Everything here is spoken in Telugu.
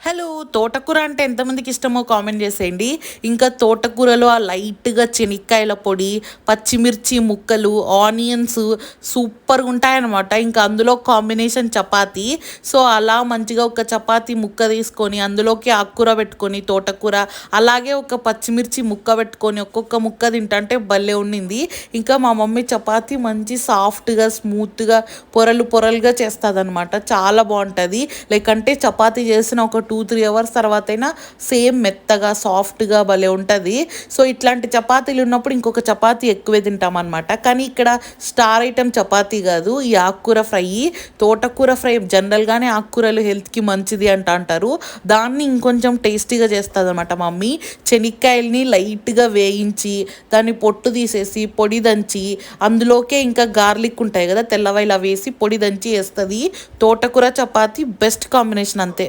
హలో! తోటకూర అంటే ఎంతమందికి ఇష్టమో కామెంట్ చేసేయండి. ఇంకా తోటకూరలో ఆ లైట్‌గా చెనిక్కాయల పొడి, పచ్చిమిర్చి ముక్కలు, ఆనియన్స్ సూపర్‌గా ఉంటాయన్నమాట. ఇంకా అందులో కాంబినేషన్ చపాతీ. సో, అలా మంచిగా ఒక చపాతీ ముక్క తీసుకొని, అందులోకి ఆకుకూర పెట్టుకొని, తోటకూర అలాగే ఒక పచ్చిమిర్చి ముక్క పెట్టుకొని, ఒక్కొక్క ముక్క తింటంటే భలే ఉండింది. ఇంకా మా మమ్మీ చపాతీ మంచి సాఫ్ట్‌గా, స్మూత్‌గా, పొరలు పొరలుగా చేస్తదనమాట. చాలా బావుంటది. లైక్ అంటే చపాతీ చేసిన ఒక 2-3 అవర్స్ తర్వాతైనా సేమ్ మెత్తగా సాఫ్ట్గా భలే ఉంటుంది. సో ఇట్లాంటి చపాతీలు ఉన్నప్పుడు ఇంకొక చపాతీ ఎక్కువే తింటామన్నమాట. కానీ ఇక్కడ స్టార్ ఐటమ్ చపాతీ కాదు, ఈ ఆకుకూర ఫ్రై. తోటకూర ఫ్రై జనరల్గానే ఆకుకూరలు హెల్త్కి మంచిది అంటారు. దాన్ని ఇంకొంచెం టేస్టీగా చేస్తుంది అనమాట మమ్మీ. చెనిక్కాయల్ని లైట్గా వేయించి దాన్ని పొట్టు తీసేసి పొడి దంచి అందులోకే ఇంకా గార్లిక్ ఉంటాయి కదా తెల్లవాయిలా వేసి పొడి దంచి వేస్తుంది. తోటకూర చపాతీ బెస్ట్ కాంబినేషన్ అంతే.